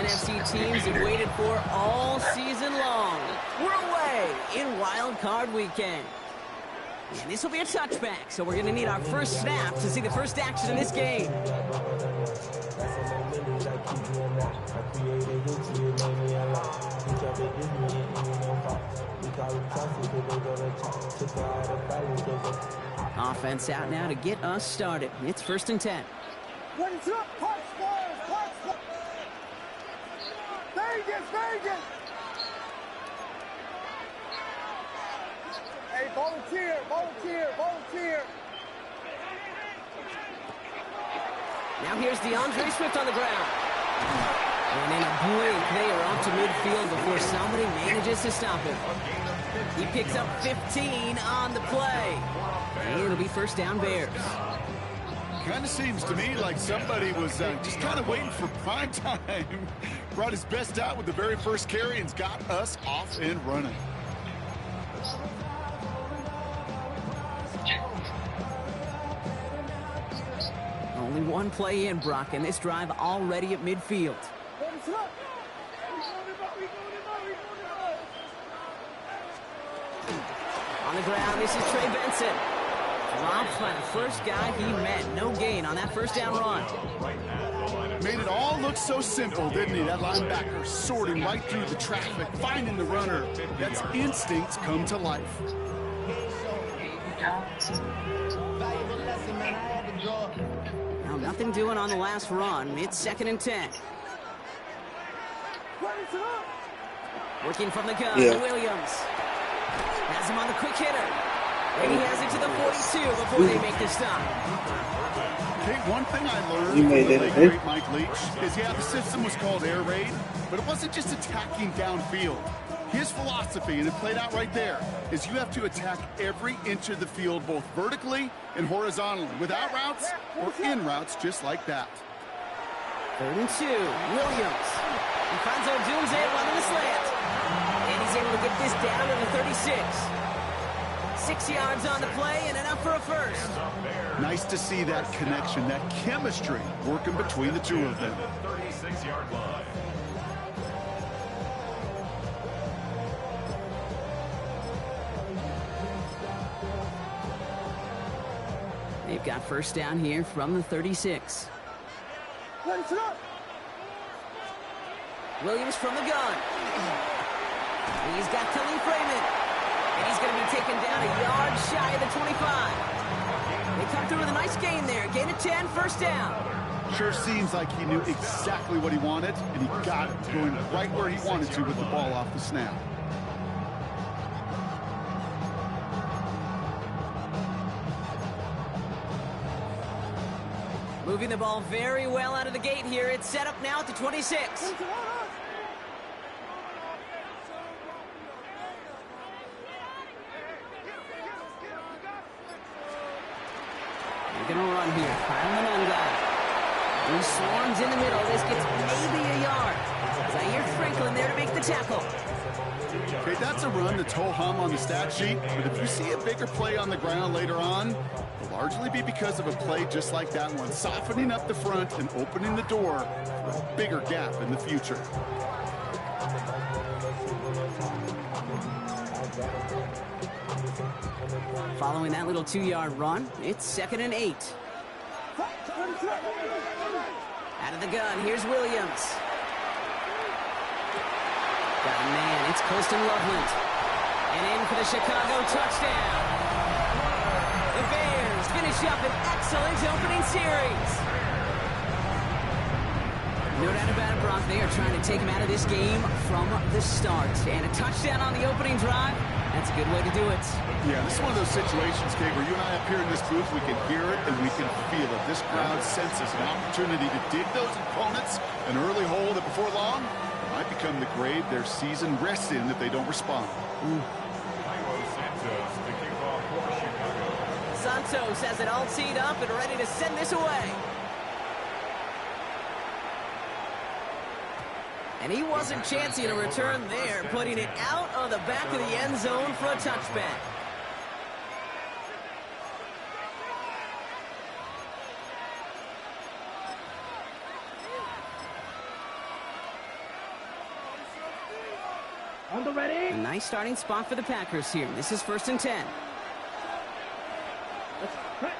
NFC teams have waited for all season long. We're away in Wild Card Weekend. And this will be a touchback, so we're going to need our first snap to see the first action in this game. Offense out now to get us started. It's 1st and 10. What is up? Vegas! Hey, volunteer! Now here's DeAndre Swift on the ground. And in a blink, they are off to midfield before somebody manages to stop him. He picks up 15 on the play. And it'll be 1st down Bears. Kind of seems to me like somebody was just kind of waiting for prime time. Brought his best out with the very first carry and's got us off and running. Only one play in, Brock, and this drive already at midfield. On the ground, this is Trey Benson. Dropped by the first guy he met. No gain on that 1st down run. Made it all look so simple, didn't he? That linebacker sorting right through the traffic, finding the runner. That's instincts come to life. Now nothing doing on the last run. It's 2nd and 10. Working from the gun, Williams. Has him on the quick hitter. And he has it to the 42 before they make the stop. Okay, one thing I learned from the late great Mike Leach is, the system was called air raid, but it wasn't just attacking downfield. His philosophy, and it played out right there, is you have to attack every inch of the field, both vertically and horizontally, without routes or in routes, just like that. 3rd and 2, Williams. He finds Odunze running the slant. And he's able to get this down to the 36. 6 yards on the play and enough for a 1st. Nice to see that connection, that chemistry working between the two of them. 36-yard line. They've got 1st down here from the 36. Williams from the gun. He's got Khalif Raymond. And he's going to be taken down a yard shy of the 25. They come through with a nice gain there. Gain of 10, 1st down. Sure seems like he knew exactly what he wanted, and he got it, going right where he wanted to with the ball off the snap. Moving the ball very well out of the gate here. It's set up now at the 26. They're going to run here. Firing on guy. He swarms in the middle. This gets maybe a yard. Zaire Franklin there to make the tackle. Okay, that's a run that's ho-hum on the stat sheet, but if you see a bigger play on the ground later on, it'll largely be because of a play just like that one, softening up the front and opening the door for a bigger gap in the future. Following that little 2-yard run, it's 2nd and 8. Out of the gun, here's Williams. Got a man, it's Colston Loveland. And in for the Chicago touchdown. The Bears finish up an excellent opening series. No doubt about it, Brock. They are trying to take him out of this game from the start. And a touchdown on the opening drive, that's a good way to do it. Yeah, this is one of those situations, Kate, where you and I up here in this booth, we can hear it and we can feel it. This crowd senses an opportunity to dig those opponents an early hole that before long might become the grave their season rests in if they don't respond. Santos has it all teed up and ready to send this away. And he wasn't chancing a return there, putting it out of the back of the end zone for a touchback. On the ready. A nice starting spot for the Packers here. This is 1st and 10. Let's try.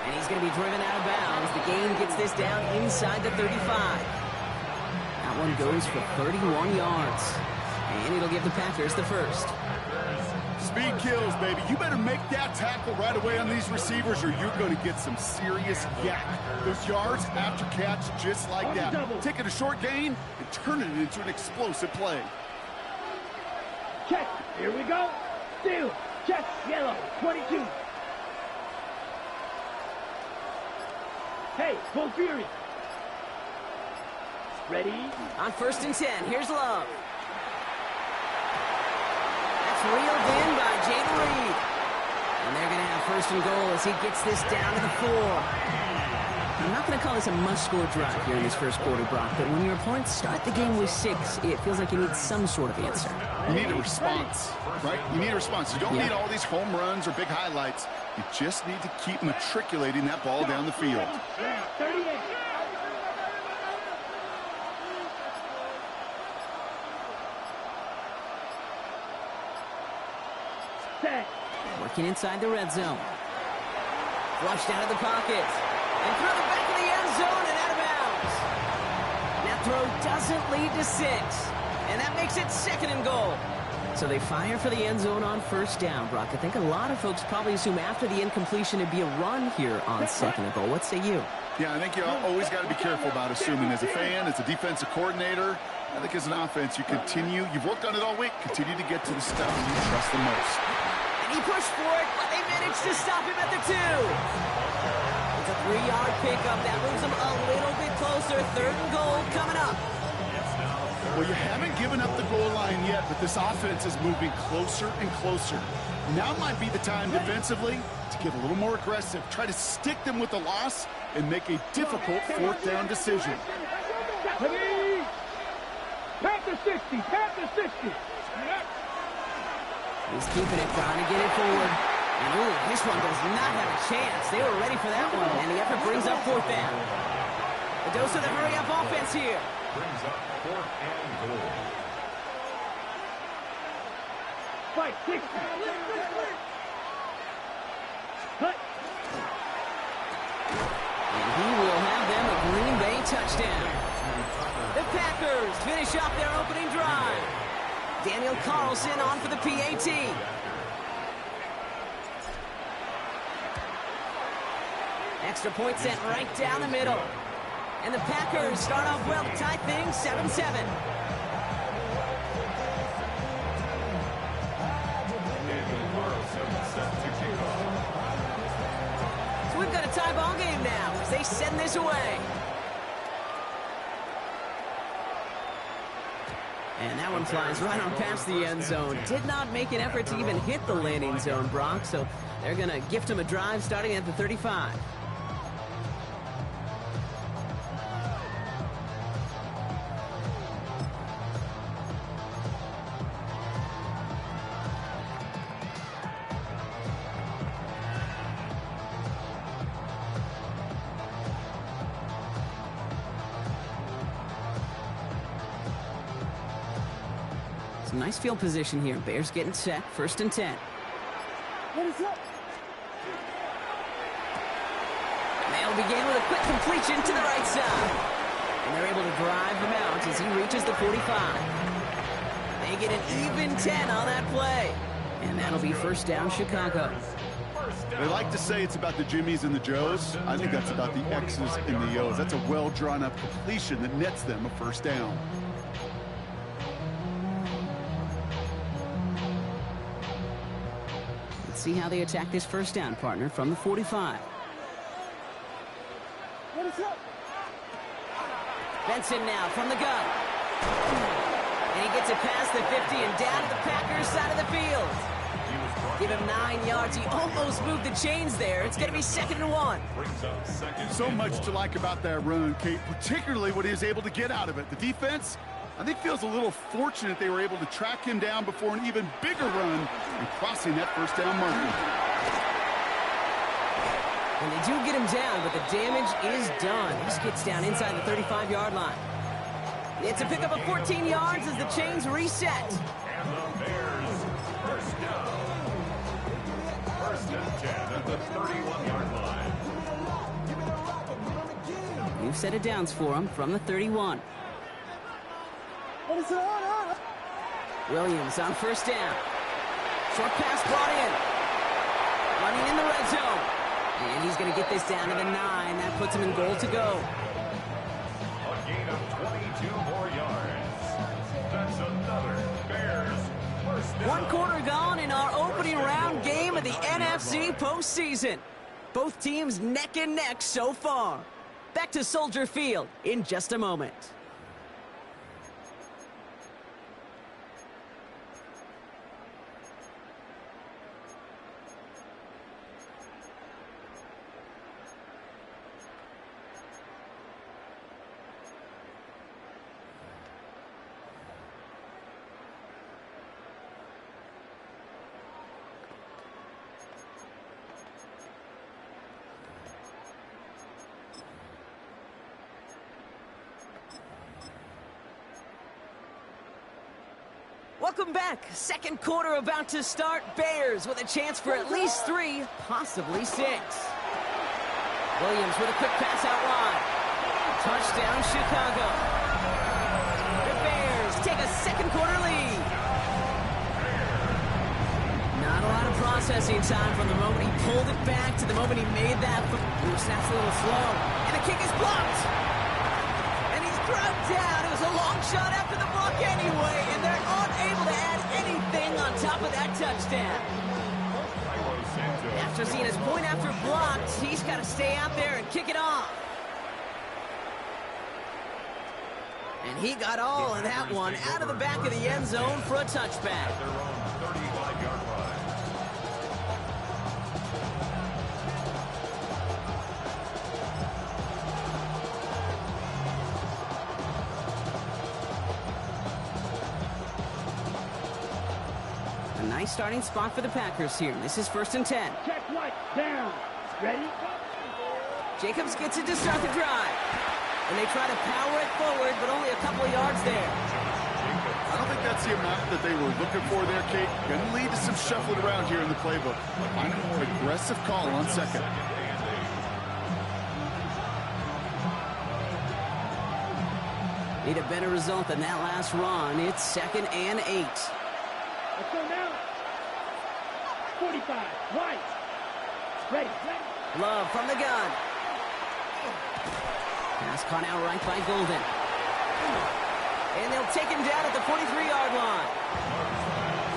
And he's going to be driven out of bounds. The game gets this down inside the 35. That one goes for 31 yards. And it'll give the Packers the first. Speed kills, baby. You better make that tackle right away on these receivers or you're going to get some serious yak. Those yards after catch just like that. Take it a short gain and turn it into an explosive play. Check. Here we go. Steal. Check. Yellow. 22. Hey, full fury. Ready? On 1st and 10, here's Love. That's reeled in by Jaden Reed. And they're going to have 1st and goal as he gets this down to the 4. I'm not going to call this a must-score drive here in this first quarter, Brock, but when your opponents start the game with 6, it feels like you need some sort of answer. You need a response, right? You need a response. You don't need all these home runs or big highlights. You just need to keep matriculating that ball down the field. 38. Set. Working inside the red zone. Flushed out of the pocket. And through the back of the end zone and out of bounds. That throw doesn't lead to 6. And that makes it 2nd and goal. So they fire for the end zone on 1st down, Brock. I think a lot of folks probably assume after the incompletion it'd be a run here on 2nd and goal. What say you? Yeah, I think you always got to be careful about assuming. As a fan, as a defensive coordinator, I think as an offense, you've worked on it all week, continue to get to the stuff you trust the most. And he pushed for it, but they managed to stop him at the 2. It's a 3-yard pickup. That moves them a little bit closer. 3rd and goal coming up. Well, you haven't given up the goal line yet, but this offense is moving closer and closer. Now might be the time defensively to get a little more aggressive. Try to stick them with the loss and make a difficult 4th down decision. Panther 60. Panther 60. He's keeping it, trying to get it forward. And ooh, this one does not have a chance. They were ready for that one, and the effort brings up 4th down. A dose of the hurry-up offense here. Brings up 4th and goal. Fight 60. Cut. And he will have them a Green Bay touchdown. The Packers finish off their opening drive. Daniel Carlson on for the PAT. Extra point sent right down the middle. And the Packers start off well to tie things 7-7. So we've got a tie ball game now as they send this away. And that one flies right on past the end zone. Did not make an effort to even hit the landing zone, Brock. So they're going to gift him a drive starting at the 35. Some nice field position here. Bears getting set. 1st and 10. What is up? They'll begin with a quick completion to the right side. And they're able to drive him out as he reaches the 45. They get an even 10 on that play. And that'll be 1st down, Chicago. They like to say it's about the Jimmies and the Joes. I think that's about the X's and the O's. That's a well-drawn-up completion that nets them a 1st down. Let's see how they attack this 1st down, partner, from the 45. What is up? Benson now from the gun. And he gets it past the 50 and down to the Packers side of the field. Give him 9 yards. He almost moved the chains there. It's going to be 2nd and 1. So much to like about that run, Kate, particularly what he was able to get out of it. The defense, I think, feels a little fortunate they were able to track him down before an even bigger run and crossing that 1st down marker. And they do get him down, but the damage is done. This gets down inside the 35-yard line. It's a pickup of 14 yards as the chains reset. And the Bears, first down. First and 10 at the 31-yard line. New set of downs for him from the 31. Williams on first down. Short pass brought in. Running in the red zone. And he's going to get this down to the 9. That puts him in goal to go. A gain of 22 more yards. That's another Bears first down. One quarter gone in our opening round game of the NFC postseason. Both teams neck and neck so far. Back to Soldier Field in just a moment. Welcome back. Second quarter about to start. Bears with a chance for at least 3, possibly 6. Williams with a quick pass out wide. Touchdown, Chicago. The Bears take a second quarter lead. Not a lot of processing time from the moment he pulled it back to the moment he made that. Ooh, snaps a little slow. And the kick is blocked. And he's grabbed down. It was a long shot after the block anyway. And they're unable to add anything on top of that touchdown. After seeing his point after blocked, he's got to stay out there and kick it off. And he got all of that one out of the back of the end zone for a touchback. At their own 35-yard line. A nice starting spot for the Packers here. This is first and 10. Check right down. Ready? Jacobs gets it to start the drive. And they try to power it forward, but only a couple of yards there. I don't think that's the amount that they were looking for there, Kate. Going to lead to some shuffling around here in the playbook. Find a more aggressive call on second. Need a better result than that last run. It's second and 8. Let's go now. 45. Right. Ready. Love from the gun. Pass caught out right by Golden. And they'll take him down at the 43-yard line.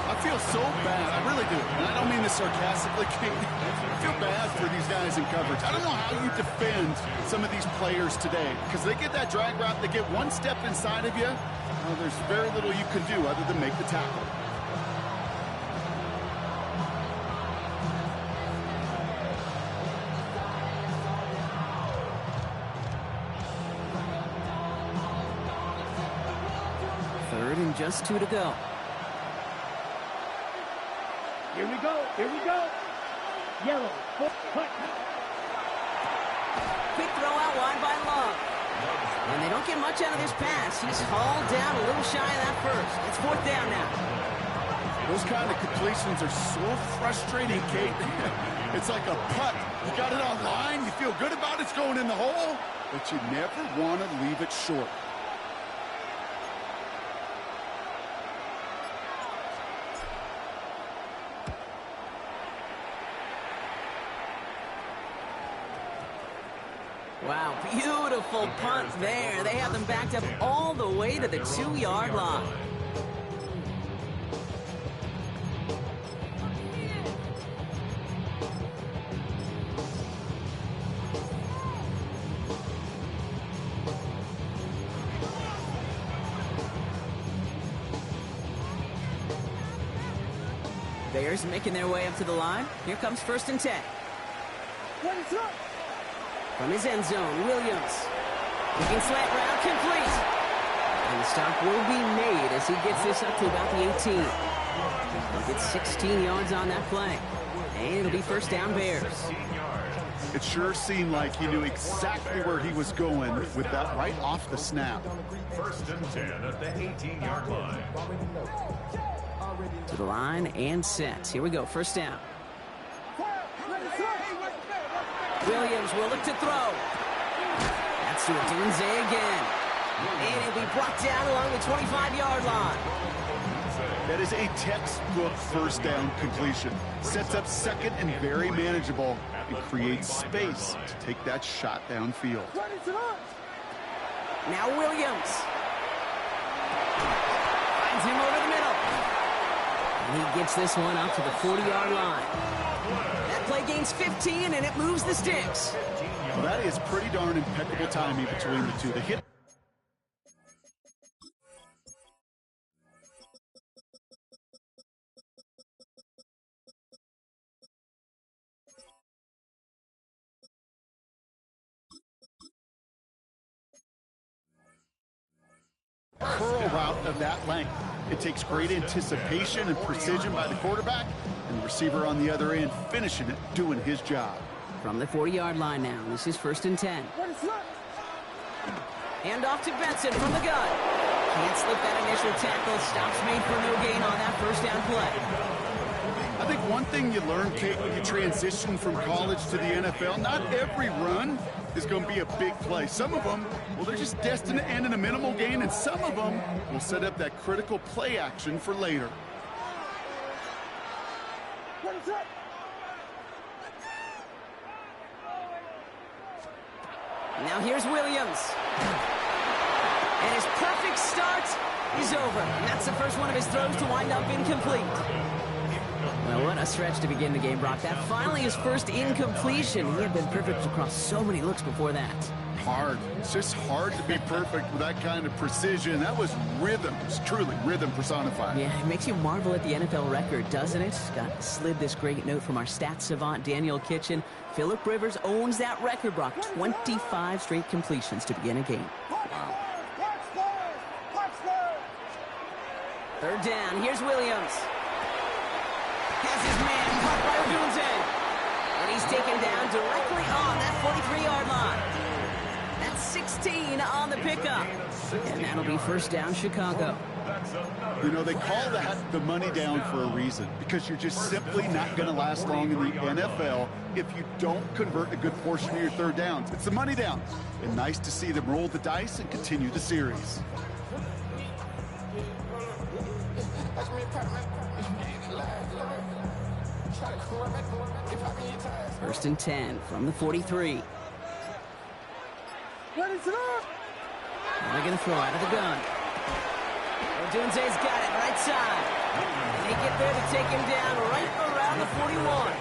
I feel so bad. I really do. And I don't mean this sarcastically, Kate. I feel bad for these guys in coverage. I don't know how you defend some of these players today. Because they get that drag route, they get one step inside of you. Well, there's very little you can do other than make the tackle. Third and just 2 to go. Here we go. Here we go. Yellow. Cut. Quick throw out wide by Love. And they don't get much out of this pass. He's hauled down a little shy of that first. It's fourth down now. Those kind of completions are so frustrating, Kate. It's like a putt. You got it on line. You feel good about it's going in the hole, but you never want to leave it short. Wow, beautiful punt there. They have them backed up all the way to the 2-yard line. Bears making their way up to the line. Here comes first and 10. What is up? From his end zone, Williams. Looking slant route, complete. And the stop will be made as he gets this up to about the 18. He'll get 16 yards on that play. And it'll be first down Bears. 16 yards. It sure seemed like he knew exactly where he was going with that right off the snap. 1st and 10 at the 18-yard line. To the line and set. Here we go, 1st down. Williams will look to throw. That's to Odunze again. And it'll be brought down along the 25-yard line. That is a textbook 1st down completion. Sets up 2nd and very manageable and creates space to take that shot downfield. Now Williams. Finds him over the middle. And he gets this one out to the 40-yard line. That play gains 15, and it moves the sticks. Well, that is pretty darn impeccable timing between the two. The hit. Curl route of that length. It takes great anticipation and precision by the quarterback, and the receiver on the other end finishing it, doing his job. From the 40-yard line now, this is 1st and 10. Hand off to Benson from the gun. Can't slip that initial tackle. Stops made for no gain on that 1st down play. I think one thing you learn, Kate, when you transition from college to the NFL, not every run is going to be a big play. Some of them, well, they're just destined to end in a minimal gain, and some of them will set up that critical play action for later. Now here's Williams. And his perfect start is over. And that's the first one of his throws to wind up incomplete. Well, what a stretch to begin the game, Brock. That finally his first incompletion. He had been perfect across so many looks before that. Hard. It's just hard to be perfect with that kind of precision. That was rhythm. It's truly rhythm personified. Yeah, it makes you marvel at the NFL record, doesn't it? Got slid this great note from our stats savant, Daniel Kitchen. Phillip Rivers owns that record, Brock. 25 straight completions to begin a game. Wow. 3rd down. Here's Williams. Has his man caught by Odunze. And he's taken down directly on that 43-yard line. That's 16 on the pickup. And that'll be 1st down, Chicago. You know, they call that the money down for a reason, because you're just simply not going to last long in the NFL if you don't convert a good portion of your 3rd downs. It's the money down. And nice to see them roll the dice and continue the series. First and 10 from the 43. They're going to throw out of the gun. Odunze's got it right side. And they get there to take him down right around the 41.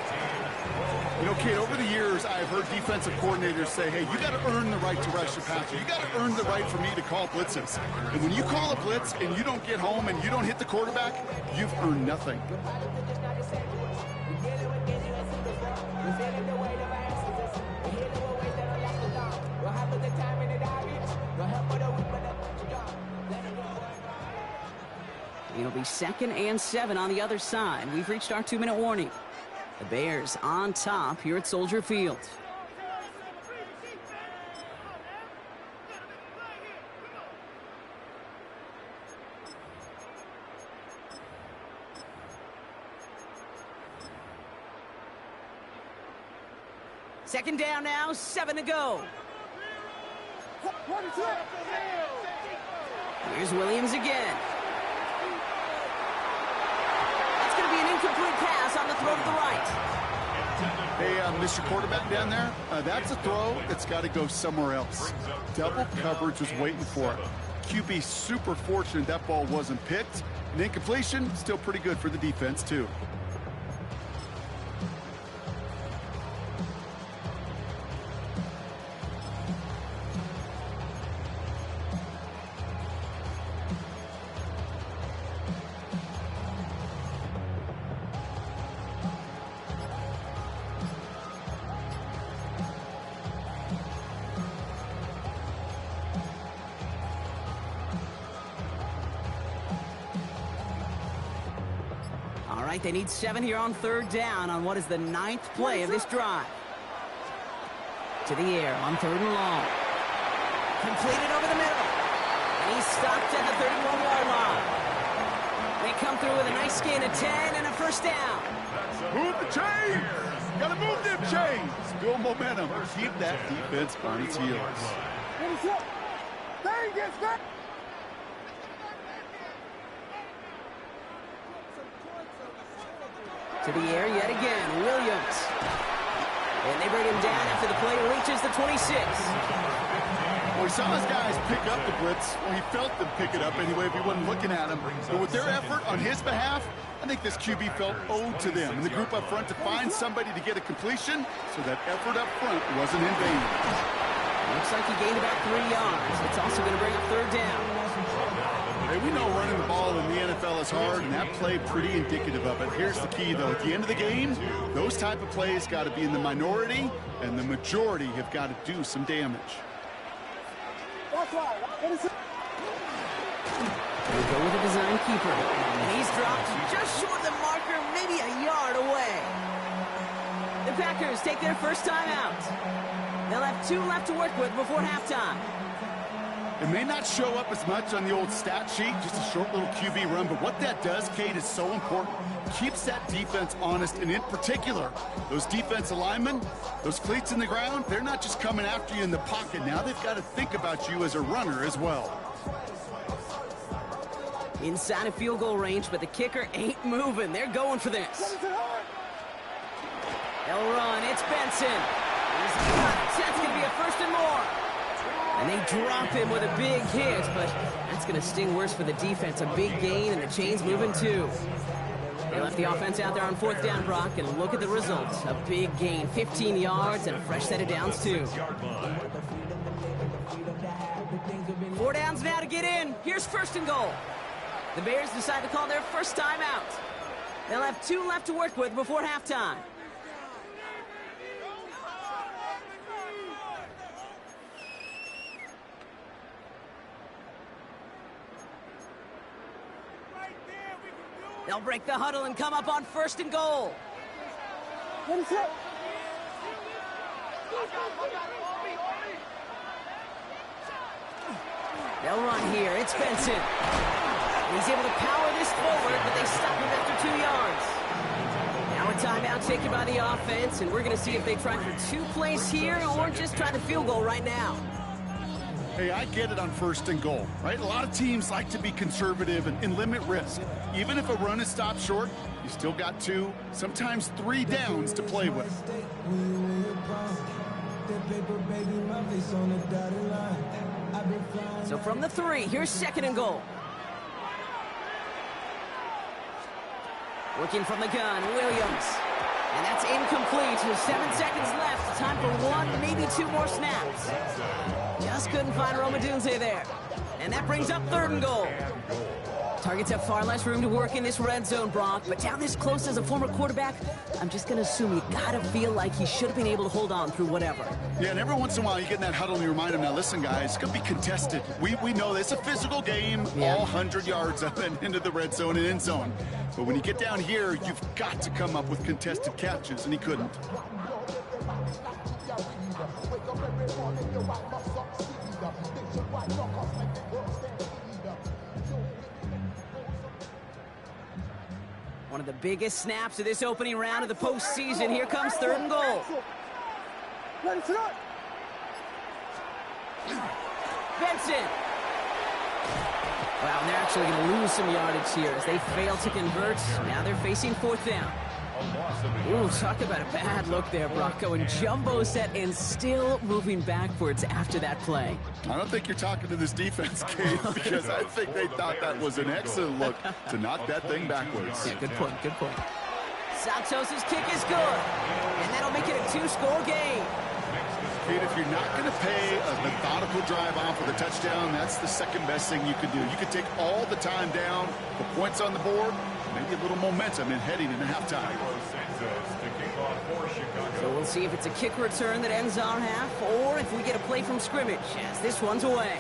You know, Kate, over the years, I've heard defensive coordinators say, hey, you got to earn the right to rush the passer. You got to earn the right for me to call blitzes. And when you call a blitz and you don't get home and you don't hit the quarterback, you've earned nothing. It'll be 2nd and 7 on the other side. We've reached our 2-minute warning. The Bears on top here at Soldier Field. Second down now, 7 to go. Here's Williams again. That's going to be an incomplete pass on the throw to the right. Hey, Mr. Quarterback down there, that's a throw that's got to go somewhere else. Double coverage was waiting for it. QB super fortunate that ball wasn't picked. An incompletion, still pretty good for the defense, too. All right, they need 7 here on 3rd down on what is the 9th play of this drive. To the air on 3rd and long. Completed over the middle. And he's stopped at the 31-yard line. They come through with a nice gain of 10 and a first down. Move the chains! Gotta move them chains! Build momentum. Keep that defense on its heels. To the air yet again, Williams. And they bring him down after the play reaches the 26. Well, he saw his guys pick up the blitz. Well, he felt them pick it up anyway if he wasn't looking at him. But with their effort on his behalf, I think this QB felt owed to them and the group up front to find somebody to get a completion, so that effort up front wasn't in vain. Looks like he gained about 3 yards. It's also going to bring up 3rd down. Hey, we know running the ball in the NFL is hard, and that play pretty indicative of it. Here's the key, though. At the end of the game, those type of plays got to be in the minority, and the majority have got to do some damage. They go with a design keeper. And he's dropped just short of the marker, maybe a yard away. The Packers take their first time out. They'll have 2 left to work with before halftime. It may not show up as much on the old stat sheet, just a short little QB run, but what that does, Kate, is so important. Keeps that defense honest, and in particular, those defensive linemen, those cleats in the ground, they're not just coming after you in the pocket. Now they've got to think about you as a runner as well. Inside of field goal range, but the kicker ain't moving. They're going for this. They'll run. It's Benson. He's got it. That's going to be a 1st and more. And they drop him with a big hit, but that's going to sting worse for the defense. A big gain, and the chain's moving too. They left the offense out there on 4th down, Brock, and look at the results. A big gain, 15 yards, and a fresh set of downs too. 4 downs now to get in. Here's 1st and goal. The Bears decide to call their first timeout. They'll have 2 left to work with before halftime. They'll break the huddle and come up on 1st and goal. They'll run here. It's Benson. He's able to power this forward, but they stop him after 2 yards. Now a timeout taken by the offense, and we're going to see if they try for 2 plays here or just try the field goal right now. Hey, I get it on 1st and goal, right? A lot of teams like to be conservative and limit risk. Even if a run is stopped short, you still got 2, sometimes 3 downs to play with. So from the 3, here's 2nd and goal. Working from the gun, Williams. And that's incomplete. 7 seconds left. Time for 1, maybe 2 more snaps. Just couldn't find Romadunze there. And that brings up 3rd and goal. Targets have far less room to work in this red zone, Brock. But down this close as a former quarterback, I'm just going to assume you got to feel like he should have been able to hold on through whatever. Yeah, and every once in a while you get in that huddle and you remind him, now listen, guys, it's going to be contested. We know this. It's a physical game, all 100 yards up and into the red zone and end zone. But when you get down here, you've got to come up with contested catches, and he couldn't. One of the biggest snaps of this opening round of the postseason. Here comes 3rd and goal. Benson. Wow, and they're actually going to lose some yardage here as they fail to convert. Now they're facing 4th down. Ooh, talk about a bad look there, Brock. Going jumbo set and still moving backwards after that play. I don't think you're talking to this defense, Kate, because I think they thought that was an excellent look to knock that thing backwards. Yeah, good point, good point. Santos' kick is good, and that'll make it a 2-score game. Kate, if you're not going to pay a methodical drive off with a touchdown, that's the second best thing you could do. You could take all the time down, put points on the board, maybe a little momentum in heading into halftime. So we'll see if it's a kick return that ends our half, or if we get a play from scrimmage, as this one's away.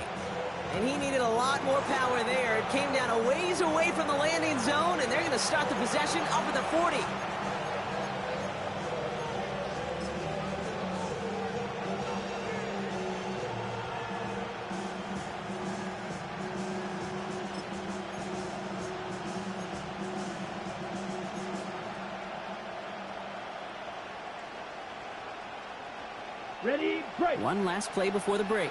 And he needed a lot more power there. It came down a ways away from the landing zone, and they're going to start the possession up at the 40. Ready, break. One last play before the break.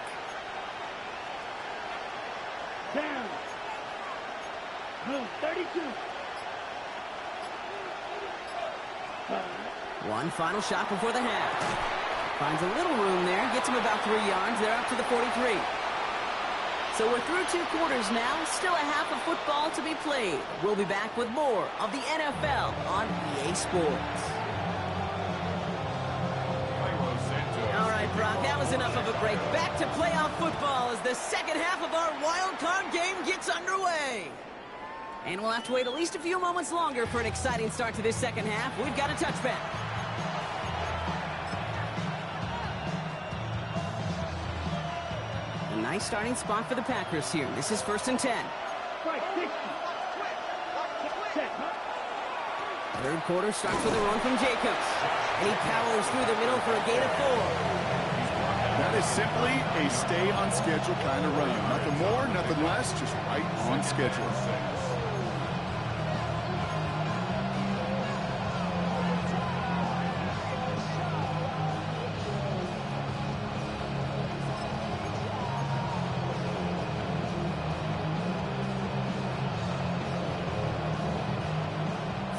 Down. Move 32. One final shot before the half. Finds a little room there, gets him about 3 yards. They're up to the 43. So we're through 2 quarters now, still a half of football to be played. We'll be back with more of the NFL on EA Sports. All right, Brock, that was enough of a break. Back to playoff football as the second half of our wild card game gets underway. And we'll have to wait at least a few moments longer for an exciting start to this second half. We've got a touchback. A nice starting spot for the Packers here. This is 1st and 10. Third quarter starts with a run from Jacobs. And he powers through the middle for a gain of 4. That is simply a stay-on-schedule kind of run. Nothing more, nothing less, just right on schedule.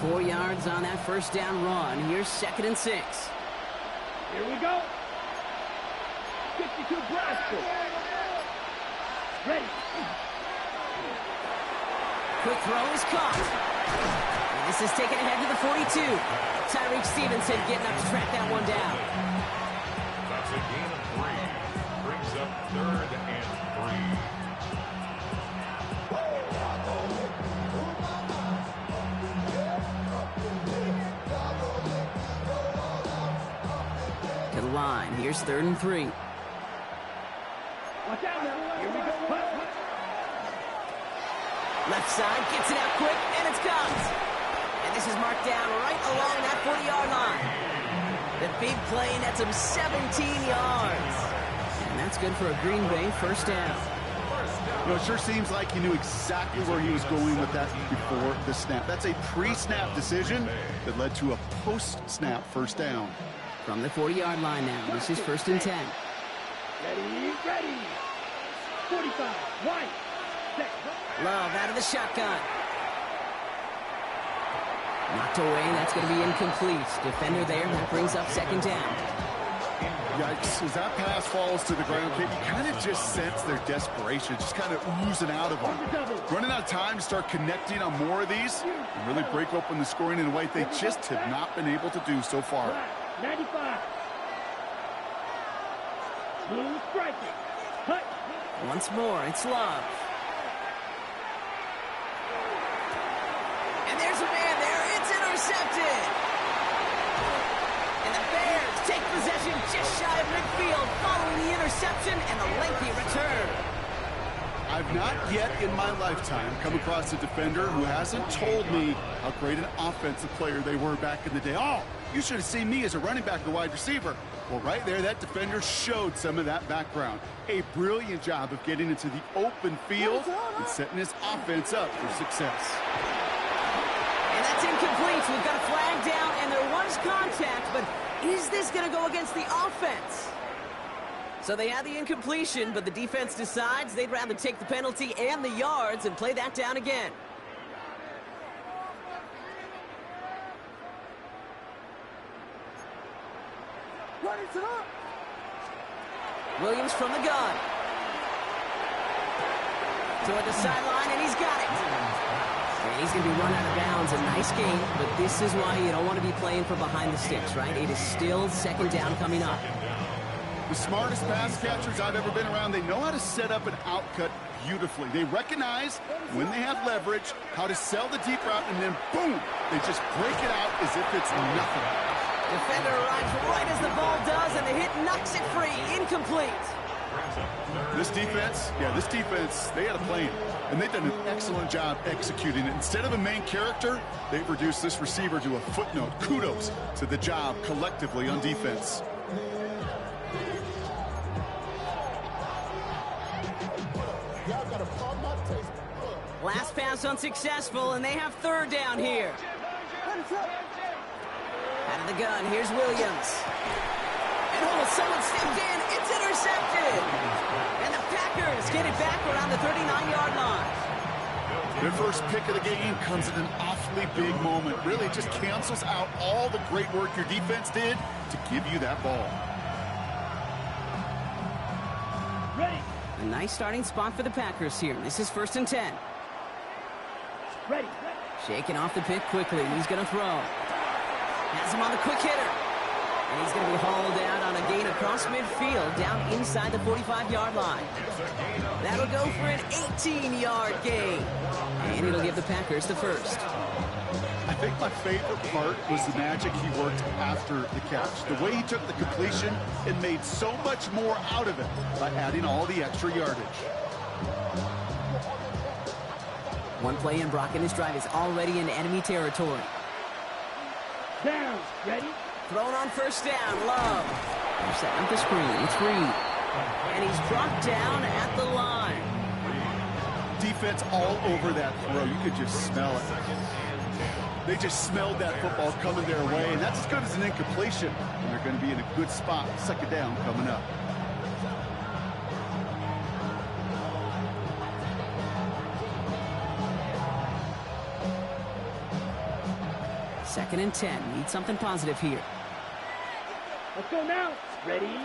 4 yards on that first down run. Here's 2nd and 6. Here we go. 52 Brasco. Ready. Quick throw is caught. And this is taken ahead to the 42. Tyreek Stevenson getting up to track that one down. That's a gain of 3. Brings up 3rd and 3. To the line. Here's 3rd and 3. Watch out now. Here we go. Left side, gets it out quick, and it's caught. And this is marked down right along that 40-yard line. The big play nets him 17 yards. And that's good for a Green Bay first down. You know, it sure seems like he knew exactly where he was going with that before the snap. That's a pre-snap decision that led to a post-snap first down. From the 40-yard line now, this is 1st and 10. Ready, ready. 45, White. Love out of the shotgun. Knocked away, that's going to be incomplete. Defender there, that brings up 2nd down. Yikes, as that pass falls to the ground, you kind of just sense their desperation, just kind of oozing out of them. Running out of time to start connecting on more of these and really break open the scoring in a way they just have not been able to do so far. 95. Blue striking. Cut. Once more, it's Love. And there's a man there. It's intercepted. And the Bears take possession just shy of midfield following the interception and the lengthy return. I've not yet in my lifetime come across a defender who hasn't told me how great an offensive player they were back in the day. Oh, you should have seen me as a running back or wide receiver. Well, right there, that defender showed some of that background. A brilliant job of getting into the open field and setting his offense up for success. And that's incomplete. We've got a flag down, and there was contact, but is this going to go against the offense? So they had the incompletion, but the defense decides they'd rather take the penalty and the yards and play that down again. Williams from the gun. Toward the sideline, and he's got it. And he's going to be run out of bounds. A nice game, but this is why you don't want to be playing from behind the sticks, right? It is still 2nd down coming up. The smartest pass catchers I've ever been around, they know how to set up an outcut beautifully. They recognize when they have leverage, how to sell the deep route, and then boom, they just break it out as if it's nothing. Defender arrives right as the ball does, and the hit knocks it free. Incomplete. This defense, they had a plan, and they've done an excellent job executing it. Instead of a main character, they've reduced this receiver to a footnote. Kudos to the job collectively on defense. Last pass unsuccessful, and they have 3rd down here. Out of the gun, here's Williams. And someone stepped in. It's intercepted. And the Packers get it back around the 39-yard line. Their first pick of the game comes at an awfully big moment. Really just cancels out all the great work your defense did to give you that ball. Ready. A nice starting spot for the Packers here. This is 1st and 10. Ready. Shaking off the pick quickly. He's going to throw. Has him on the quick hitter. And he's going to be hauled out on a gain across midfield down inside the 45-yard line. That'll go for an 18-yard gain. And it'll give the Packers the first. I think my favorite part was the magic he worked after the catch. The way he took the completion and made so much more out of it by adding all the extra yardage. One play in, Brock, and this drive is already in enemy territory. Down. Ready. Thrown on 1st down, Love. They're setting up the screen, it's Reed. And he's brought down at the line. Defense all over that throw. You could just smell it. They just smelled that football coming their way, and that's as good as an incompletion. And they're going to be in a good spot. 2nd down coming up. Second and 10. Need something positive here. Let's go now. Ready.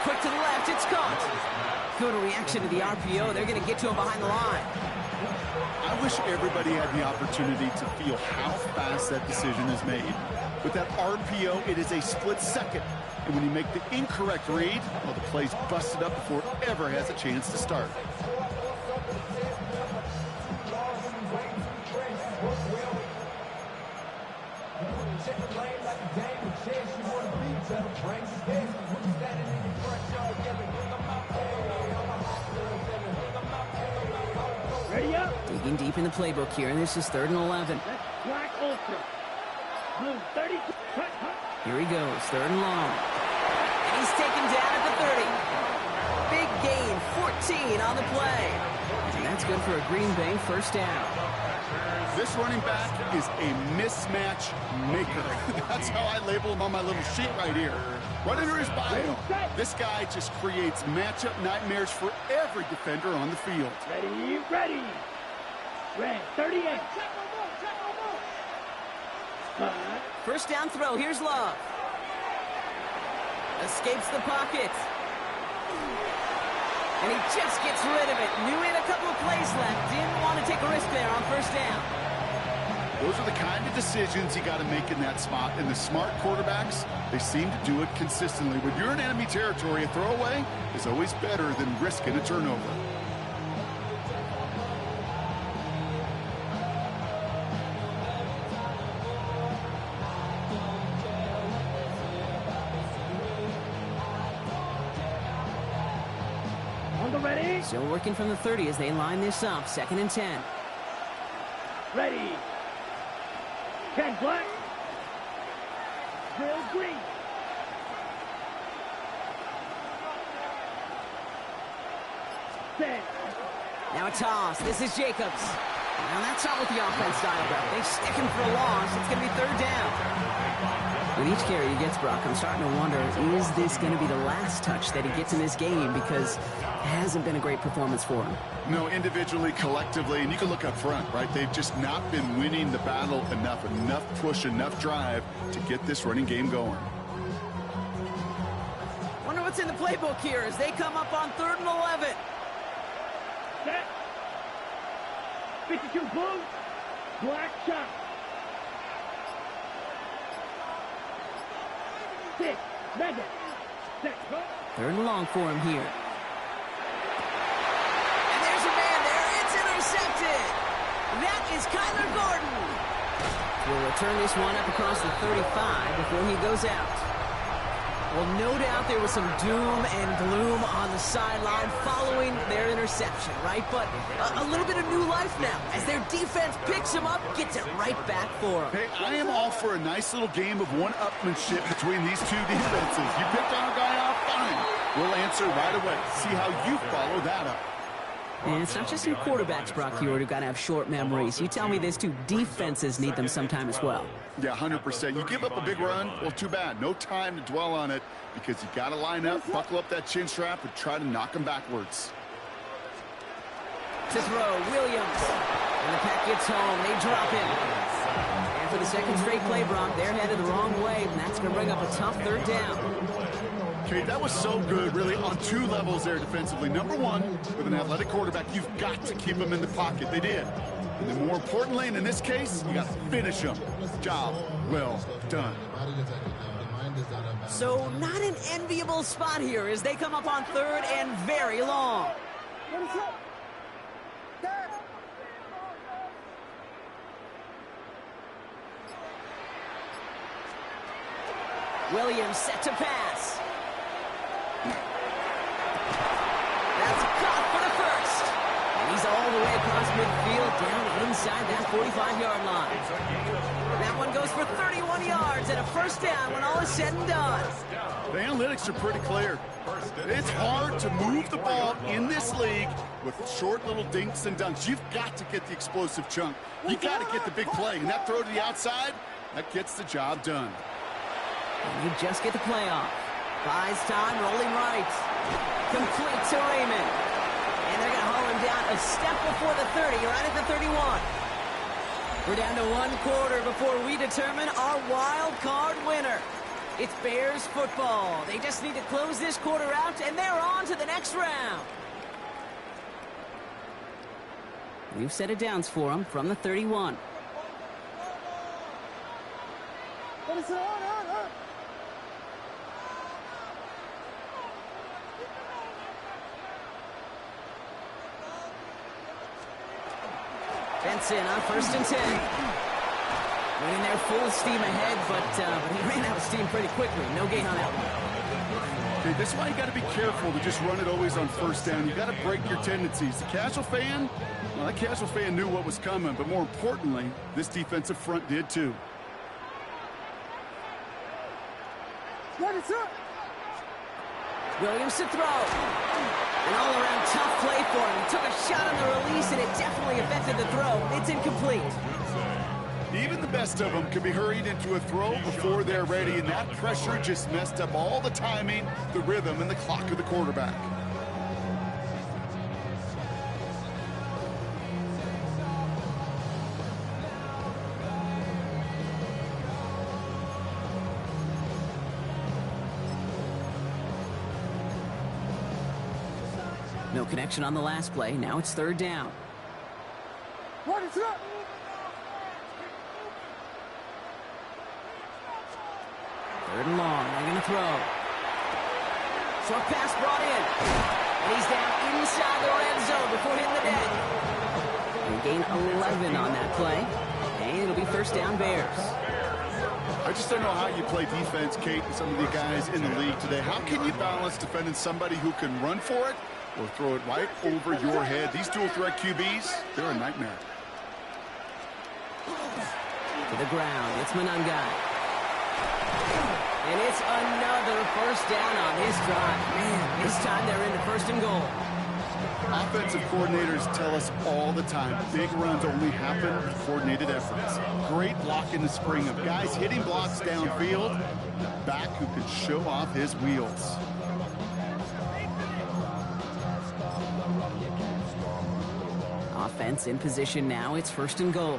Quick to the left. It's caught. Good reaction to the RPO. They're going to get to him behind the line. I wish everybody had the opportunity to feel how fast that decision is made. With that RPO, it is a split second. And when you make the incorrect read, well, the play's busted up before it ever has a chance to start. Ready up. Digging deep in the playbook here, and this is 3rd and 11. That's black ultra. Blue 32. Cut. Here he goes, 3rd and long. And he's taken down at the 30. Big gain, 14 on the play. And that's good for a Green Bay 1st down. This running back is a mismatch maker. That's how I label him on my little sheet right here. Right under his bio. This guy just creates matchup nightmares for every defender on the field. Ready. Ready. Red 38. First down throw. Here's Love. Escapes the pocket. And he just gets rid of it. Knew he had a couple of plays left. Didn't want to take a risk there on 1st down. Those are the kind of decisions you got to make in that spot. And the smart quarterbacks, they seem to do it consistently. When you're in enemy territory, a throwaway is always better than risking a turnover. On the ready. Still working from the 30 as they line this up. 2nd and 10. Ready. 10 black. Drill green. Set. Now a toss. This is Jacobs. Now that's not what the offense dialed up. They stick him for a loss. It's going to be 3rd down. With each carry he gets, Brock, I'm starting to wonder, is this going to be the last touch that he gets in this game? Because it hasn't been a great performance for him. No, individually, collectively, and you can look up front, right? They've just not been winning the battle enough push, enough drive to get this running game going. Wonder what's in the playbook here as they come up on 3rd and 11. Set. 52 blue. Black shot. 6. Mega. Set. Go. 3rd and long for him here. And there's a man there. It's intercepted. That is Kyler Gordon. Will return this one up across the 35 before he goes out. Well, no doubt there was some doom and gloom on the sideline following their interception, right? But a little bit of new life now as their defense picks him up, gets it right back for him. Hey, I am all for a nice little game of one-upmanship between these two defenses. You picked on a guy out, fine. We'll answer right away. See how you follow that up. And it's not just your quarterbacks, Brock Hewitt, who got to have short memories. You tell me this too, defenses need them sometime as well. Yeah, 100%. You give up a big run, well, too bad. No time to dwell on it because you got to line up, buckle up that chin strap, and try to knock them backwards. To throw, Williams. And the pack gets home. They drop him. And for the second straight play, Brock, they're headed the wrong way, and that's going to bring up a tough third down. Okay, that was so good, really, on two levels there defensively. Number one, with an athletic quarterback, you've got to keep him in the pocket. They did. And then more importantly, and in this case, you got to finish him. Job well done. So not an enviable spot here as they come up on third and very long. Williams set to pass. That's caught for the first. And he's all the way across midfield down inside that 45-yard line. That one goes for 31 yards and a first down when all is said and done. The analytics are pretty clear. It's hard to move the ball in this league with short little dinks and dunks. You've got to get the explosive chunk. You got to get the big play. And that throw to the outside, that gets the job done. And you just get the play off. Buys time, rolling right. Complete to Raymond. And they're going to haul him down a step before the 30, right at the 31. We're down to one quarter before we determine our wild card winner. It's Bears football. They just need to close this quarter out, and they're on to the next round. We've set it downs for them from the 31. Benson on 1st and 10. Went in there full steam ahead, but he ran out of steam pretty quickly. No gain on that one. Okay, this is why you got to be careful to just run it always on first down. You got to break your tendencies. The casual fan, well, that casual fan knew what was coming, but more importantly, this defensive front did too. Williams to throw. An all-around tough play for him. He took a shot on the release, and it definitely affected the throw. It's incomplete. Even the best of them can be hurried into a throw before they're ready, and that pressure just messed up all the timing, the rhythm, and the clock of the quarterback. No connection on the last play. Now it's third down. What is up? Third and long. They're going to throw. Short pass brought in. And he's down inside the red zone before hitting the deck. They gain 11 on that play. And it'll be first down Bears. I just don't know how you play defense, Kate, and some of the guys in the league today. How can you balance defending somebody who can run for it or throw it right over your head? These dual threat QBs, they're a nightmare. To the ground. It's Monangai. And it's another first down on this drive. Man, this time they're into first and goal. Offensive coordinators tell us all the time, big runs only happen with coordinated efforts. Great block in the spring of guys hitting blocks downfield, and a back who can show off his wheels. Offense in position now. It's first and goal.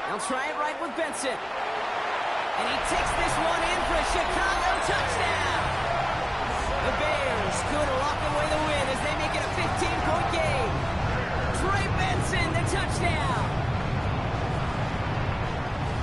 They'll try it right with Benson. And he takes this one in for a Chicago touchdown. The Bears could lock away the win as they make it a 15-point game. Trey Benson, the touchdown.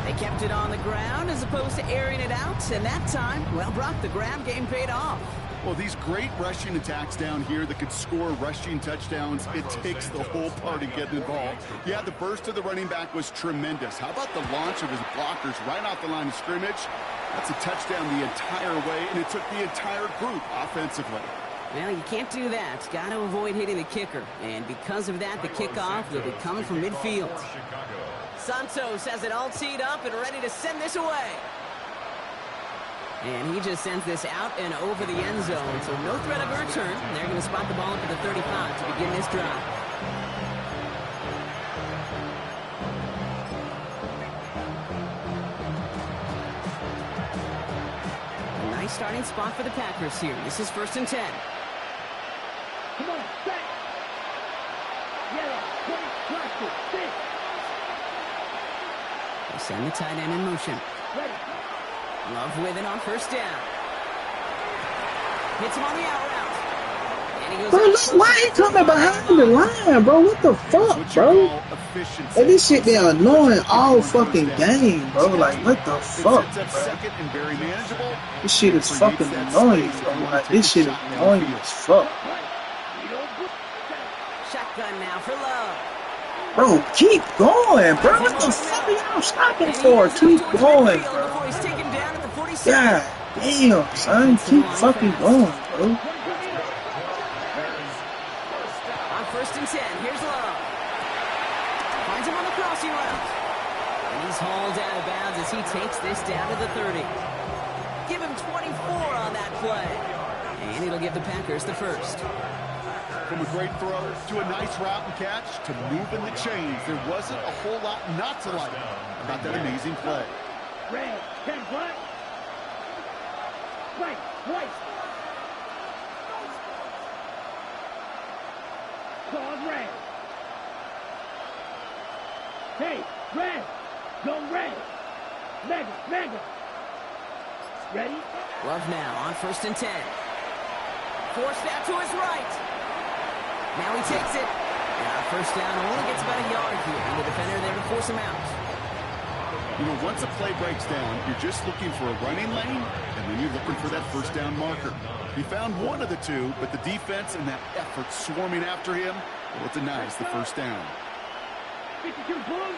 They kept it on the ground as opposed to airing it out. And that time, well, Brock, the ground game paid off. Well, these great rushing attacks down here that could score rushing touchdowns, it takes the whole party getting involved. Yeah, the burst of the running back was tremendous. How about the launch of his blockers right off the line of scrimmage? That's a touchdown the entire way, and it took the entire group offensively. Well, you can't do that. Got to avoid hitting the kicker. And because of that, the kickoff will be coming from midfield. Santos has it all teed up and ready to send this away. And he just sends this out and over the end zone. So no threat of a return. They're going to spot the ball up at the 35 to begin this drive. A nice starting spot for the Packers here. This is 1st and 10. Come on, back. Yellow, 20, plastic, 6. They send the tight end in motion. Ready. Love with it on 1st down. Hits him on the out route. And he goes Bro, look, why he coming behind the line, bro? What the fuck, bro? Hey, this shit been annoying all fucking game, bro. Like, what the fuck, bro? This shit is fucking annoying, bro. Like, this shit is annoying as fuck. Shotgun now for Love. Bro, keep going, bro. What the fuck are y'all stopping for? Keep going, bro. God damn, son. Keep fucking going, bro. On 1st and 10, here's Love. Finds him on the crossing route. And he's hauled out of bounds as he takes this down to the 30. Give him 24 on that play. And it'll give the Packers the first. From a great throw to a nice route and catch to moving the chains, there wasn't a whole lot not to like about that amazing play. Red, 10 black. Right, white. Claws red. Hey, red. Go red. Mega. Ready? Love now on 1st and 10. Forced out to his right. Now he takes it. And our 1st down only gets about a yard here. And the defender there to force him out. You know, once a play breaks down, you're just looking for a running lane, and then you're looking for that 1st down marker. He found one of the two, but the defense and that effort swarming after him, well, it denies the 1st down. 52 blue.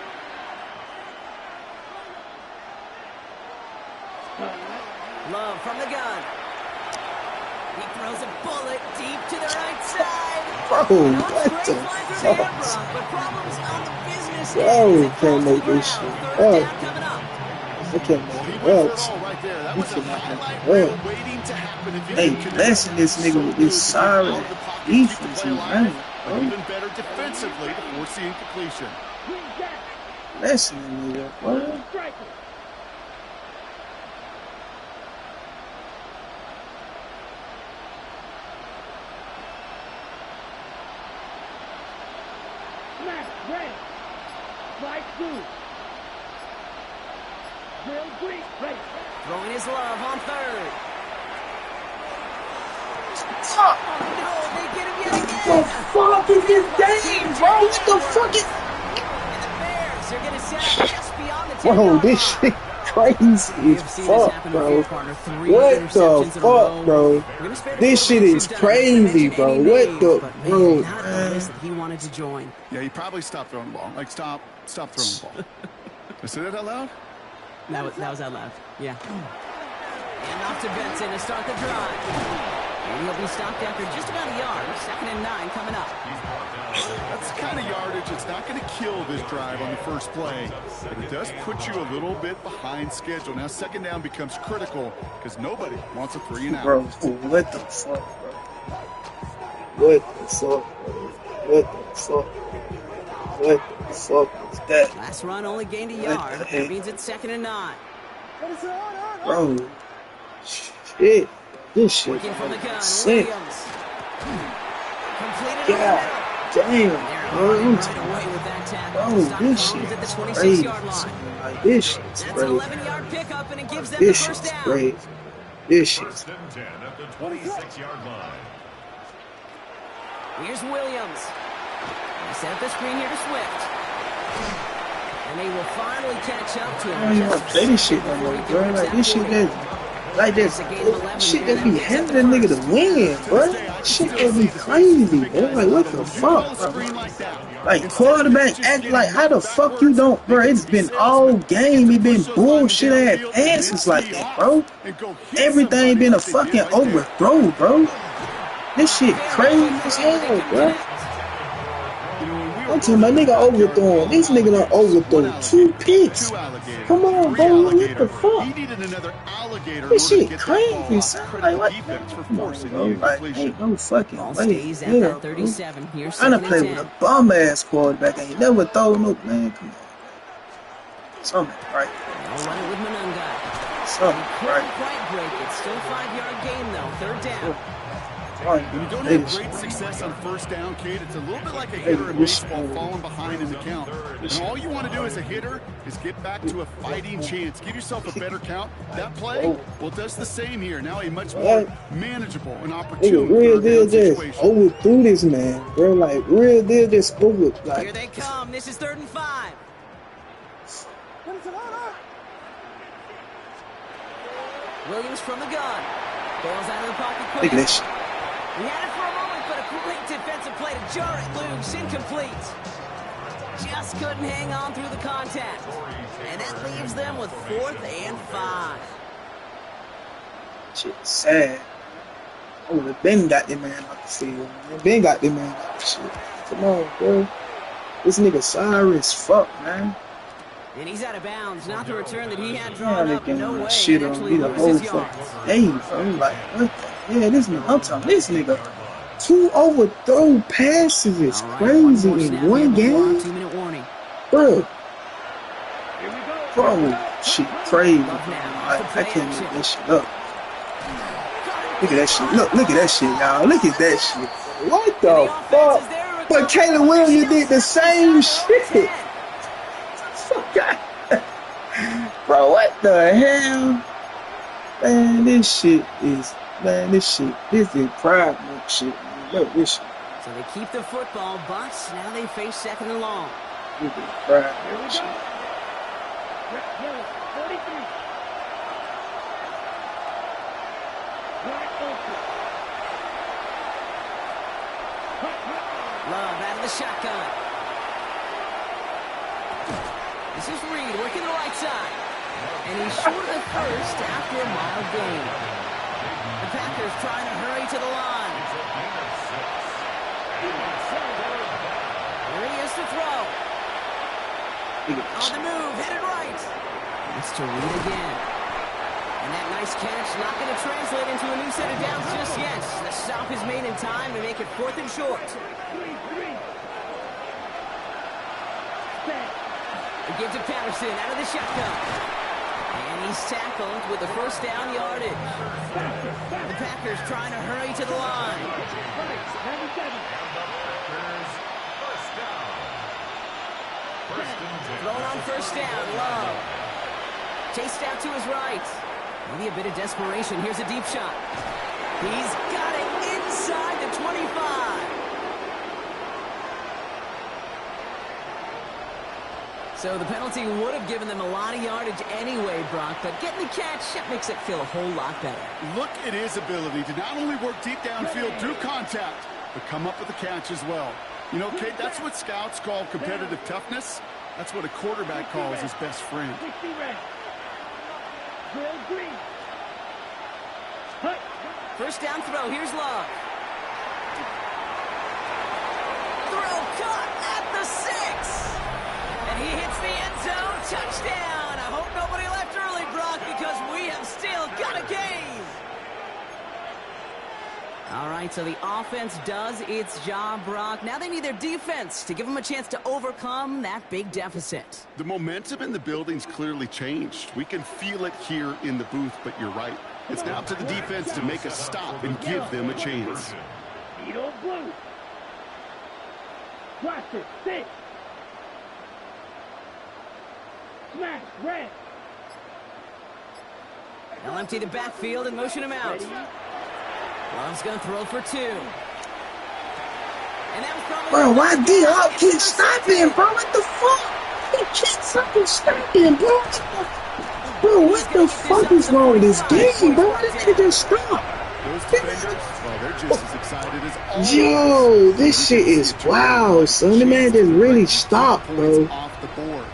Love from the gun. He throws a bullet deep to the right side. Bro, what the fuck? But problems on the business Bro, can't make this shit up. I can't make it up. You cannot make it up. Hey, blessing this nigga with this sorry defense, man. Even better defensively to force the incompletion. Blessing the nigga, bro. Red. Right through. Real green. Ready. Throwing his Love on 3rd. Fuck. Oh, no, they get him yet again. What the fuck is this game, bro? What the fuck is... And the Bears are going to set up just beyond the 10-yard Bro, line. this shit crazy as fuck, bro. What the fuck, bro? This shit is crazy, bro. What the... Bro, man. He wanted to join. Yeah, he probably stopped throwing the ball. Like, stop throwing the ball. I said that out loud? That was out loud. Yeah. And off to Benson to start the drive. And he'll be stopped after just about a yard. 2nd and 9 coming up. That's the kind of yardage that's not going to kill this drive on the first play. But it does put you a little bit behind schedule. Now 2nd down becomes critical because nobody wants a 3 and out. Bro, what the fuck, bro? What the fuck, bro? What the fuck? What the fuck was that? Last run only gained a yard. That means it's 2nd and 9. Bro, shit. This shit Working from the gun, sick. Williams. Completed God damn, bro. I'm bro, this shit is crazy. Like, this shit's That's an crazy. 11-yard pickup, and it gives them This the 1st shit's down. crazy. This shit's 1st and 10 at the 26-yard line. Here's Williams. They set up the screen here to Swift. And they will finally catch up to I don't even want to play this shit no more, bro. Like, this shit that... Like that shit that be handing a nigga to win, bro. Shit that be crazy, bro. Like, what the fuck, bro? Like, quarterback act like, how the fuck you don't, bro? It's been all game. It been bullshit ass passes like that, bro. Everything been a fucking overthrow, bro. This shit crazy as hell, bro. You know, when we I'm talking about nigga overthrowing. This nigga done overthrow 2 picks. Come on, bro. What the fuck? He needed another alligator This in order to shit get that ball crazy, off. son. Credit Like, the what? defense for Come on, forcing bro. the Like, incompletion. ain't no fucking Ball way. stays at Yeah, that bro. 37. Here's Trying to 2nd play and with 10. a bum ass quarterback. Ain't never throwing no man. Come on, man. Something right. They'll run it with Monunga. Something Couldn't right. quite break it. Still a 5-yard gain, though. 3rd down. When you don't have great success on first down, Kate, it's a little bit like a hitter in baseball falling behind in the count. And all you want to do as a hitter is get back to a fighting chance. Give yourself a better count. That play, well, it does the same here. Now a much more manageable and opportune real deal just situation. overthrew this man, bro. Like, real deal just over. Like, Here they come. This is 3rd and 5. Williams from the gun. Bails out of the pocket quick. look at this shit. He had it for a moment, but a great defensive play to jar it loose. Incomplete. Just couldn't hang on through the contact. And that leaves them with 4th and 5. Shit sad. I would have been got that man out the field. Man. Been got that man out the shit. Come on, bro. This nigga sorry as fuck, man. And he's out of bounds. Not the return that he had drawn up. No way. Shit on me the whole fucking day, bro. Like, what the hell? This nigga, I'm talking this nigga. 2 overthrow passes is crazy in one game. 2-minute warning. Bro. Bro, shit crazy. Like, I can't make that shit up. Look at that shit. Look at that shit, y'all. Look at that shit. What the fuck? But Caleb Williams did the same shit. Bro, what the hell? Man, this is pride shit, man. Look, this shit. So they keep the football, but now they face 2nd and long. This is pride shit. Yellow, 43. Love out of the shotgun. This is Reed working the right side. And he's short of the first after a mild gain. The Packers trying to hurry to the line. Here he is to throw. On the move, headed right. It's to Reed again. And that nice catch not going to translate into a new set of downs just yet. The stop is made in time to make it 4th and short. He gives it Patterson out of the shotgun. And he's tackled with the 1st down yardage. The Packers trying to hurry to the line. Thrown on 1st down, Love. Chased out to his right. Maybe a bit of desperation. Here's a deep shot. He's got it inside the 25. So the penalty would have given them a lot of yardage anyway, Brock, but getting the catch, that makes it feel a whole lot better. Look at his ability to not only work deep downfield through contact, but come up with the catch as well. You know, Kate, that's what scouts call competitive toughness. That's what a quarterback calls his best friend. First down throw, here's Love. Throw caught at the 6. And he hits the end zone. Touchdown. I hope nobody left early, Brock, because we have still got a game. All right, so the offense does its job, Brock. Now they need their defense to give them a chance to overcome that big deficit. The momentum in the building's clearly changed. We can feel it here in the booth, but you're right. It's now up to the defense to make a stop and give them a chance. Needle blue. Watch it. 6. Smash. Red. They'll empty the backfield and motion him out. Love's going to throw for 2. And that was probably... Bro, why D-Hop keep stopping, bro? What the fuck? He keeps fucking stopping, bro. Bro, what the fuck is wrong with this game, bro? Why this nigga just stop? Those defenders, well, they're just as excited as all. Yo, this shit is wild, son. The man just really stopped, bro. Off the board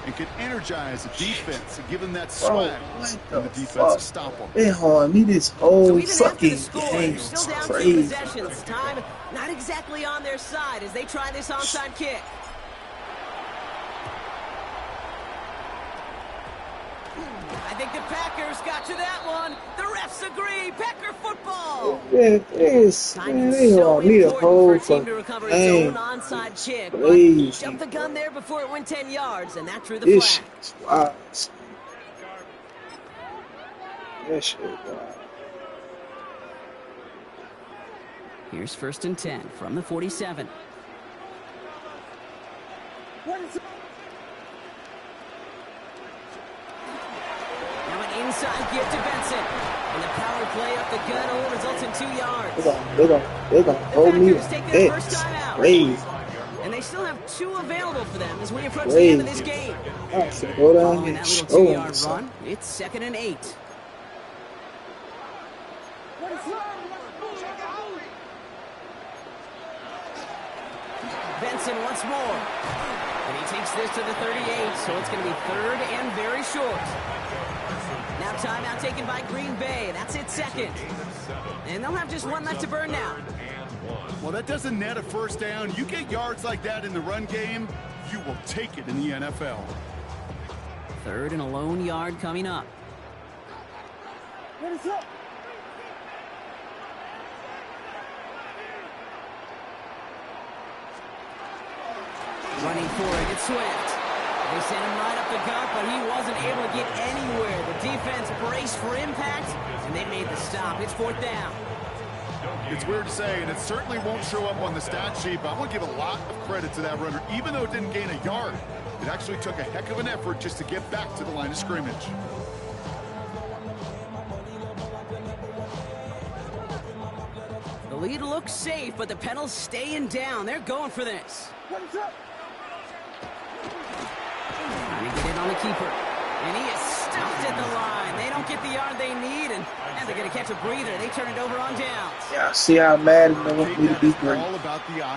and can energize the defense and give them that swag. What and the the defense fuck? to stop them. They hard me this whole So even after fucking the score, game. still It's down 2 crazy. possessions. Time not exactly on their side as they try this onside kick. I think the Packers got to that one. The refs agree. Packer football. Yeah, it's, man, they all need a whole fucking game. Onside kick, but Crazy. jumped the gun there before it went 10 yards, and that drew the This flag. shit is wild. That shit is wild. Here's 1st and 10 from the 47. Now an inside give to Benson. And the power play up the gut only results in 2 yards. They're gonna hold me. It's crazy. And they still have 2 available for them as we approach the end of this game. Go down Following here that and little show 2-yard them run, it's 2nd and 8. Benson once more. And he takes this to the 38, so it's going to be 3rd and very short. Now timeout taken by Green Bay. That's it, 2nd. And they'll have just 1 left to burn now. Well, that doesn't net a 1st down. You get yards like that in the run game, you will take it in the NFL. 3rd and a lone yard coming up. What is up? Running for it, it's Swift. They sent him right up the gut, but he wasn't able to get anywhere. The defense braced for impact, and they made the stop. It's 4th down. It's weird to say, and it certainly won't show up on the stat sheet, but I want to give a lot of credit to that runner. Even though it didn't gain a yard, it actually took a heck of an effort just to get back to the line of scrimmage. The lead looks safe, but the pedals staying down. They're going for this. What's up? Trying to get in on the keeper. And he is stuffed at the line. They don't get the yard they need, and they're going to catch a breather. They turn it over on downs. Yeah, see how Madden they want me to be great.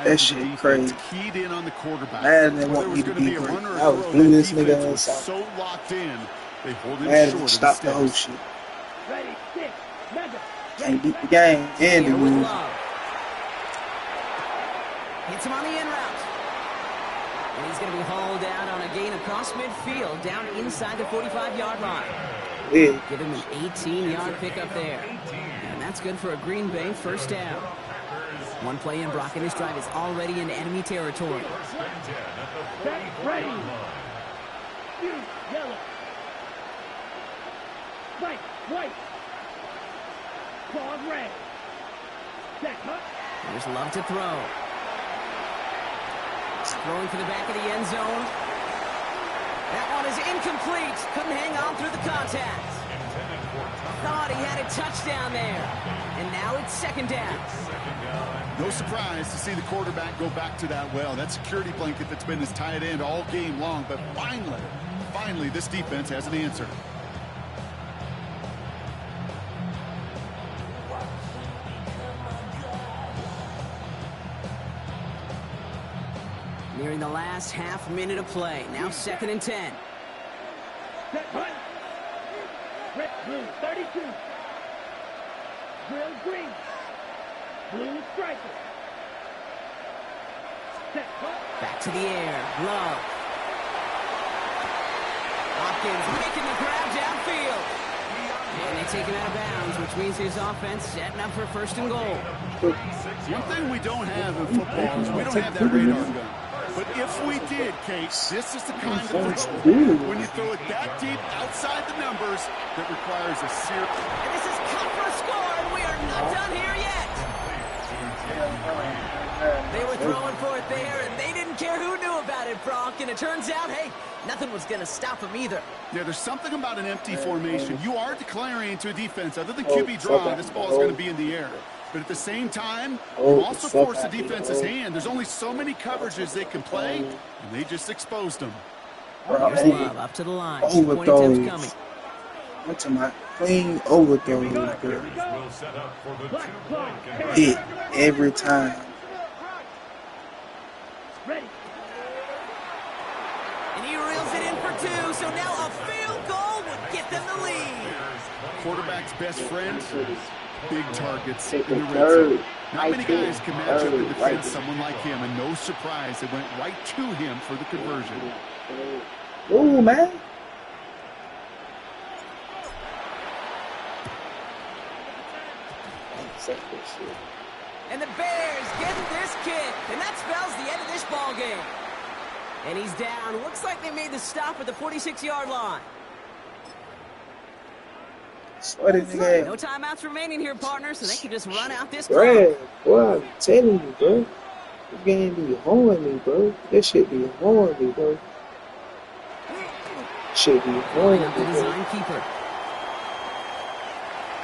That shit crazy. Keyed in on the quarterback. Madden they want me to be great. I would blew this nigga ass out. So locked in, they hold him Madden short stop of the whole shit. Ready, stick, mega. Can't beat the game and the Here with rules. Love. Hits him on the in route. And he's going to be hauled out on a gain across midfield, down inside the 45-yard line. Yeah. Give him an 18-yard pickup there. And that's good for a Green Bay 1st down. 1 play in, Brock, and this drive is already in enemy territory. Set, ready. Use yellow. Right, white. Claw red. Set, hut. There's Love to throw. Throwing for the back of the end zone. That one is incomplete. Couldn't hang on through the contact. Thought he had a touchdown there. And now it's 2nd down. No surprise to see the quarterback go back to that well. That security blanket that's been his tight end all game long. But finally, this defense has an answer. Nearing the last half minute of play. Now 2nd and 10. Set, hut. Red, blue, 32. Drill green. Blue striker. Set, hut. Back to the air. Love. Hopkins making the grab downfield. And they take him out of bounds, which means his offense setting up for 1st and goal. One thing we don't have in football is we don't have that radar gun. But if we did, Case, this is the kind of football when you throw it that deep outside the numbers that requires a serious... And this is cut for a score, and we are not done here yet. They were throwing for it there, and they didn't care who knew about it, Brock. And it turns out, hey, nothing was going to stop them either. Yeah, there's something about an empty formation. You are declaring to a defense, other than QB draw, this ball is going to be in the air. But at the same time, you also force the defense's hand. There's only so many coverages they can play, and they just exposed them. Here's Love up to the line. 2 point Overthrows. attempts coming. I'm talking about clean overthrows, girl. Hit every time. Ready. And he reels it in for 2, so now a field goal would get them the lead. Quarterback's best friend, big targets in the red zone. Not many guys can match up and defend someone like him, and no surprise, it went right to him for the conversion. Ooh, man. And the Bears getting this kick, and that spells the end of this ball game. And he's down. Looks like they made the stop at the 46-yard line. No timeouts remaining here, partner, so they can just run out this clock. Boy, I'm telling you, bro. This game be holding me, bro. This shit be holding me, bro. Shit be holding me, bro. Design keeper.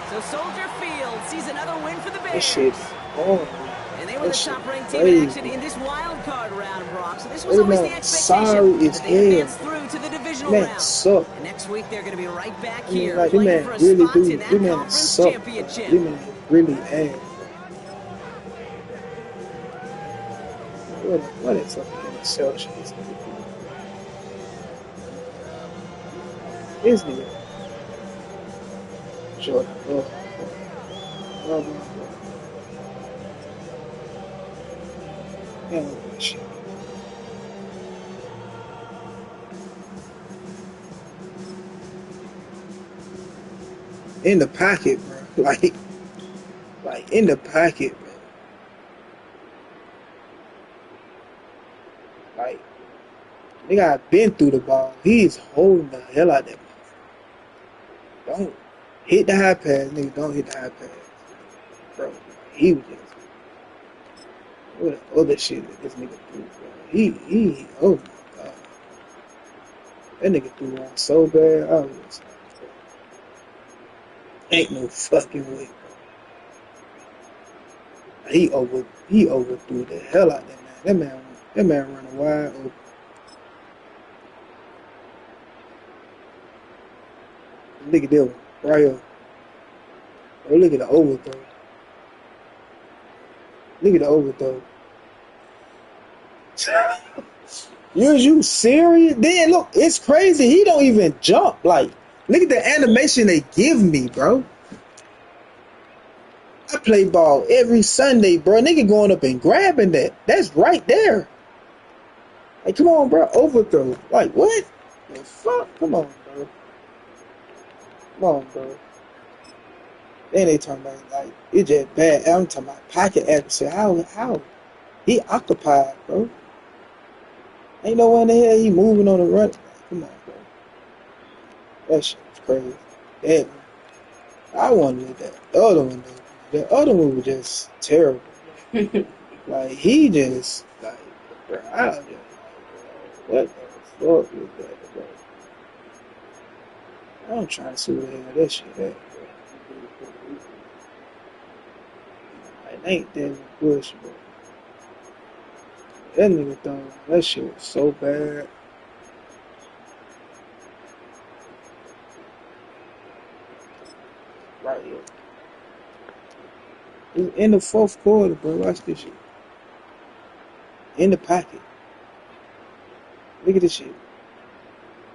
So Soldier Field sees another win for the Bears. This shit be holding me. And they were the top-ranked team in action in this wild card round, Brock. So this was always the expectation that they advance through to the divisional round. And next week they're going to be right back here playing for a spot in that conference championship. This man really ass. What is up in the selfish? This nigga. Jordan. Yeah, shit. In the pocket, bro. Like in the pocket, bro. Like, nigga, I've been through the ball. He's holding the hell out of that. Don't hit the high pass, nigga. Don't hit the high pass, bro. He was just. What the other shit that this nigga threw, bro. Oh my god. That nigga threw one so bad, I was just like, ain't no fucking way, bro. He overthrew the hell out of that man. That man running wide open. Look at that one, right here. Oh, look at the overthrow. Look at the overthrow. You serious? Then look, it's crazy. He don't even jump. Like, look at the animation they give me, bro. I play ball every Sunday, bro. Nigga going up and grabbing that. That's right there. Like, come on, bro. Overthrow. Like, what? The fuck? Come on, bro. Come on, bro. Then they talking about, like, it's just bad. I'm talking about pocket accuracy. How? He occupied, bro. Ain't no one in the hell he moving on the run. Come on, bro. That shit was crazy. That one. I wanted that. The other one, though. The other one was just terrible. Like, he just, like, bro, I was just like, what the fuck was that, bro? I'm trying to see where the hell that shit at, bro. Like, ain't that Bush, bro. That nigga thought that shit was so bad. Right here. It's in the fourth quarter, bro. Watch this shit. In the pocket. Look at this shit.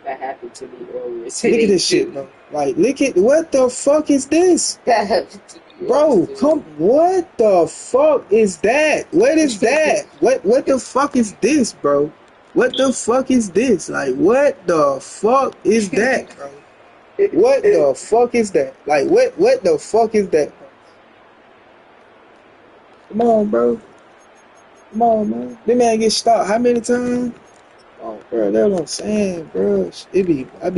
That happened to me earlier. Look at this shit, bro. Like, look at, what the fuck is this? That happened to me. Bro, what the fuck is that? What is that? What the fuck is this, bro? What the fuck is this? Like, what the fuck is that, bro? What the fuck is that? Like, what the fuck is that, bro? Come on, bro. Come on, man. This man get stopped how many times? Oh, bro, that's what I'm saying, bro. I be